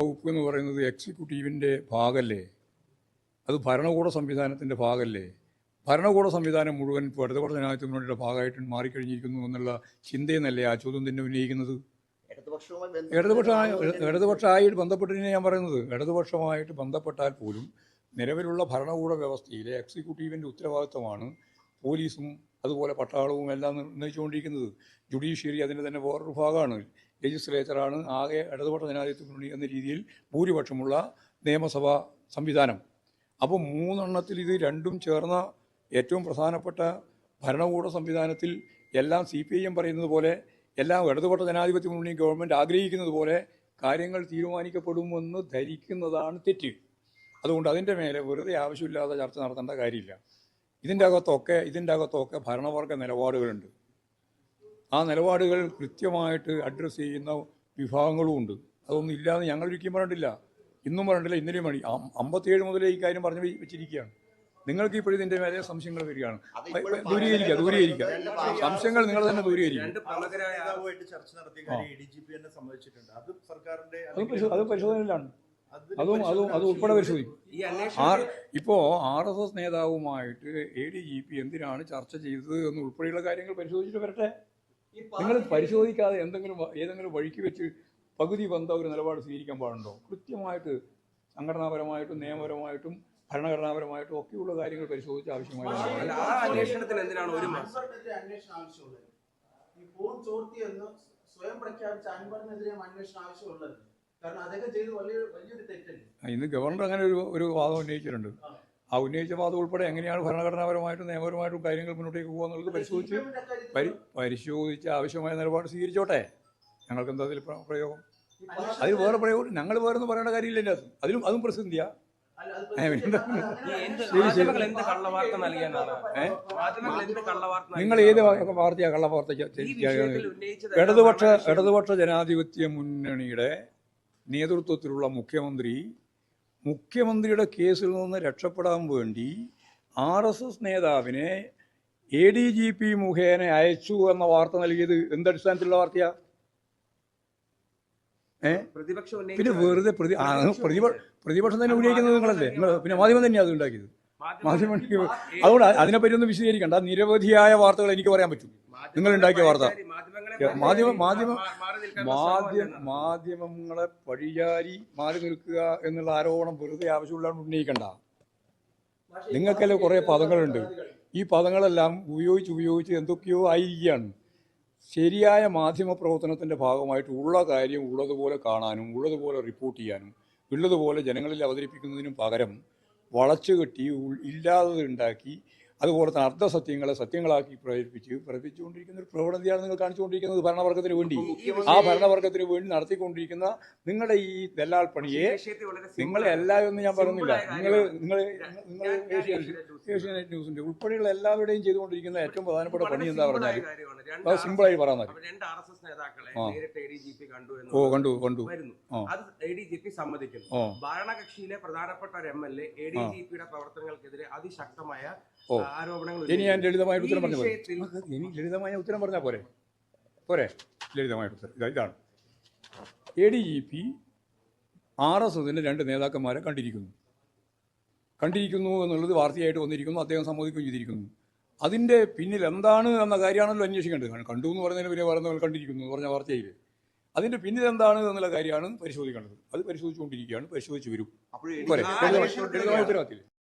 വകുപ്പ് എന്ന് പറയുന്നത് എക്സിക്യൂട്ടീവിൻ്റെ ഭാഗമല്ലേ? അത് ഭരണകൂട സംവിധാനത്തിൻ്റെ ഭാഗമല്ലേ? ഭരണകൂട സംവിധാനം മുഴുവൻ ഇപ്പോൾ ഇടതുപക്ഷ ജനാധിപത്യ മുന്നണിയുടെ ഭാഗമായിട്ട് മാറിക്കഴിഞ്ഞിരിക്കുന്നു എന്നുള്ള ചിന്തയെന്നല്ലേ ആ ചോദ്യം തന്നെ ഉന്നയിക്കുന്നത്? ഇടതുപക്ഷമായിട്ട് ബന്ധപ്പെട്ടിനെ ഞാൻ പറയുന്നത്, ഇടതുപക്ഷമായിട്ട് ബന്ധപ്പെട്ടാൽ പോലും നിലവിലുള്ള ഭരണകൂട വ്യവസ്ഥയിലെ എക്സിക്യൂട്ടീവിൻ്റെ ഉത്തരവാദിത്തമാണ് പോലീസും അതുപോലെ പട്ടാളവും എല്ലാം നിർണ്ണയിച്ചുകൊണ്ടിരിക്കുന്നത്. ജുഡീഷ്യറി അതിൻ്റെ തന്നെ വേറൊരു ഭാഗമാണ്. ലെജിസ്ലേച്ചറാണ് ആകെ ഇടതുപക്ഷ ജനാധിപത്യ മുന്നണി എന്ന രീതിയിൽ ഭൂരിപക്ഷമുള്ള നിയമസഭാ സംവിധാനം. അപ്പോൾ മൂന്നെണ്ണത്തിൽ ഇത് രണ്ടും ചേർന്ന ഏറ്റവും പ്രധാനപ്പെട്ട ഭരണകൂട സംവിധാനത്തിൽ എല്ലാം CPIM പറയുന്നത് പോലെ, എല്ലാം ഇടതുപക്ഷ ജനാധിപത്യ മുന്നണി ഗവൺമെൻറ് ആഗ്രഹിക്കുന്നത് പോലെ കാര്യങ്ങൾ തീരുമാനിക്കപ്പെടുമെന്ന് ധരിക്കുന്നതാണ് തെറ്റ്. അതുകൊണ്ട് അതിൻ്റെ മേലെ വെറുതെ ആവശ്യമില്ലാതെ ചർച്ച നടത്തേണ്ട കാര്യമില്ല. ഇതിൻ്റെ അകത്തൊക്കെ ഭരണവർഗ നിലപാടുകളുണ്ട്. ആ നിലപാടുകൾ കൃത്യമായിട്ട് അഡ്രസ്സ് ചെയ്യുന്ന വിഭാഗങ്ങളുമുണ്ട്. അതൊന്നും ഇല്ലാതെ ഞങ്ങൾ ഒരിക്കലും പറഞ്ഞിട്ടില്ല, ഇന്നും പറഞ്ഞിട്ടില്ല, ഇന്നലെയും മണി 57 മുതലേ ഈ കാര്യം പറഞ്ഞു വെച്ചിരിക്കുകയാണ്. നിങ്ങൾക്ക് ഇപ്പോഴും ഇതിൻ്റെ മേലെ സംശയങ്ങൾ വരികയാണ്. ദൂരീകരിക്കുക സംശയങ്ങൾ നിങ്ങൾ തന്നെ ദൂരീകരിക്കുക. അത് പരിശോധനയിലാണ്. അത് ഉൾപ്പെടെ പരിശോധിക്കും. ഇപ്പോൾ RSS നേതാവുമായിട്ട് ADGP എന്തിനാണ് ചർച്ച ചെയ്തത് എന്ന് ഉൾപ്പെടെയുള്ള കാര്യങ്ങൾ പരിശോധിച്ചിട്ട് വരട്ടെ. നിങ്ങൾ പരിശോധിക്കാതെ ഏതെങ്കിലും വഴിക്ക് വെച്ച് പകുതി ബന്ധ ഒരു നിലപാട് സ്വീകരിക്കാൻ പാടുണ്ടോ? കൃത്യമായിട്ട് സംഘടനാപരമായിട്ടും നിയമപരമായിട്ടും ഭരണഘടനാപരമായിട്ടും ഒക്കെയുള്ള കാര്യങ്ങൾ പരിശോധിച്ച് ആവശ്യമായ ഇന്ന് ഗവർണർ അങ്ങനെ ഒരു വാദം ഉന്നയിച്ചിട്ടുണ്ട്. ആ ഉന്നയിച്ച വാദം ഉൾപ്പെടെ എങ്ങനെയാണ് ഭരണഘടനാപരമായിട്ടും നിയമപരമായിട്ടും കാര്യങ്ങൾ മുന്നോട്ടേക്ക് പോകുക എന്നുള്ളത് പരിശോധിച്ച് ആവശ്യമായ നിലപാട് സ്വീകരിച്ചോട്ടെ. ഞങ്ങൾക്ക് എന്താ അതിൽ പ്രയോഗം? അതിൽ വേറെ പ്രയോഗം ഞങ്ങൾ വേറൊന്നും പറയേണ്ട കാര്യമില്ല. അതും പ്രസിദ്ധിയാ. നിങ്ങൾ ഏത് വാർത്തയാ കള്ളവാർത്ത? ഇടതുപക്ഷ ജനാധിപത്യ മുന്നണിയുടെ നേതൃത്വത്തിലുള്ള മുഖ്യമന്ത്രിയുടെ കേസിൽ നിന്ന് രക്ഷപ്പെടാൻ വേണ്ടി RSS നേതാവിനെ ADGP മുഖേന അയച്ചു എന്ന വാർത്ത നൽകിയത് എന്തടിസ്ഥാനത്തിലുള്ള വാർത്തയാ? പിന്നെ വെറുതെ പ്രതിപക്ഷം തന്നെ ഉന്നയിക്കുന്നത് നിങ്ങളല്ലേ? പിന്നെ മാധ്യമം തന്നെയാണ് അത് ഉണ്ടാക്കിയത്. അതുകൊണ്ട് അതിനെപ്പറ്റി ഒന്നും വിശദീകരിക്കണ്ട. നിരവധിയായ വാർത്തകൾ എനിക്ക് പറയാൻ പറ്റും. നിങ്ങൾ ഉണ്ടാക്കിയ വാർത്ത മാധ്യമങ്ങളെ പഴിചാരി മാറി നിൽക്കുക എന്നുള്ള ആരോപണം വെറുതെ ആവശ്യമുള്ളതാണ് ഉന്നയിക്കണ്ട. നിങ്ങൾക്കെല്ലാം കുറേ പദങ്ങളുണ്ട്. ഈ പദങ്ങളെല്ലാം ഉപയോഗിച്ച് എന്തൊക്കെയോ ആയിരിക്കുകയാണ്. ശരിയായ മാധ്യമ പ്രവർത്തനത്തിൻ്റെ ഭാഗമായിട്ട് ഉള്ള കാര്യം ഉള്ളതുപോലെ കാണാനും ഉള്ളതുപോലെ റിപ്പോർട്ട് ചെയ്യാനും ഉള്ളതുപോലെ ജനങ്ങളിൽ അവതരിപ്പിക്കുന്നതിനും പകരം വളച്ചുകെട്ടി ഇല്ലാത്തത് ഉണ്ടാക്കി അതുപോലെ തന്നെ അർദ്ധസത്യങ്ങളെ സത്യങ്ങളാക്കി പ്രചരിപ്പിച്ചുകൊണ്ടിരിക്കുന്ന ഒരു പ്രവണതയാണ് നിങ്ങൾ കാണിച്ചുകൊണ്ടിരിക്കുന്നത് ഭരണവർഗത്തിന് വേണ്ടി. ആ ഭരണവർഗത്തിന് വേണ്ടി നടത്തിക്കൊണ്ടിരിക്കുന്ന നിങ്ങളുടെ ഈ ദല്ലാൽ പണിയെ നിങ്ങളെ എല്ലാവരും ഞാൻ പറയുന്നില്ല, നിങ്ങൾ ഏഷ്യാനെറ്റ് ന്യൂസിന്റെ ഉൾപ്പെടെയുള്ള എല്ലാവരുടെയും ചെയ്തുകൊണ്ടിരിക്കുന്ന ഏറ്റവും പ്രധാനപ്പെട്ട പണി എന്താ പറഞ്ഞാൽ അത് സിമ്പിളായി പറയാൻ മതി. കണ്ടു ഭരണകക്ഷിയിലെ പ്രധാനപ്പെട്ട ഒരു MLA ADGPയുടെ പ്രവർത്തനങ്ങൾക്കെതിരെ അതിശക്തമായ ഇനി ഞാൻ ലളിതമായിട്ട് ഉത്തരം പറഞ്ഞ പോലെ ലളിതമായ ഉത്തരം പറഞ്ഞാൽ പോരെ ലളിതമായിട്ട് ഉത്തരം ഇതാണ്. ADGP RSSന്റെ 2 നേതാക്കന്മാരെ കണ്ടിരിക്കുന്നു എന്നുള്ളത് വാർത്തയായിട്ട് വന്നിരിക്കുന്നു. അദ്ദേഹം സമ്മതിക്കുകയും ചെയ്തിരിക്കുന്നു. അതിൻ്റെ പിന്നിൽ എന്താണ് എന്ന കാര്യമാണല്ലോ അന്വേഷിക്കേണ്ടത്. കണ്ടു എന്ന് പറയുന്നതിന് പിന്നെ പറയുന്നത് കണ്ടിരിക്കുന്നു എന്ന് പറഞ്ഞ വാർത്തയിൽ അതിൻ്റെ പിന്നിൽ എന്താണ് എന്നുള്ള കാര്യമാണ് പരിശോധിക്കേണ്ടത്. അത് പരിശോധിച്ചുകൊണ്ടിരിക്കുകയാണ്, പരിശോധിച്ച് വരും. ഉത്തരവാദിത്തം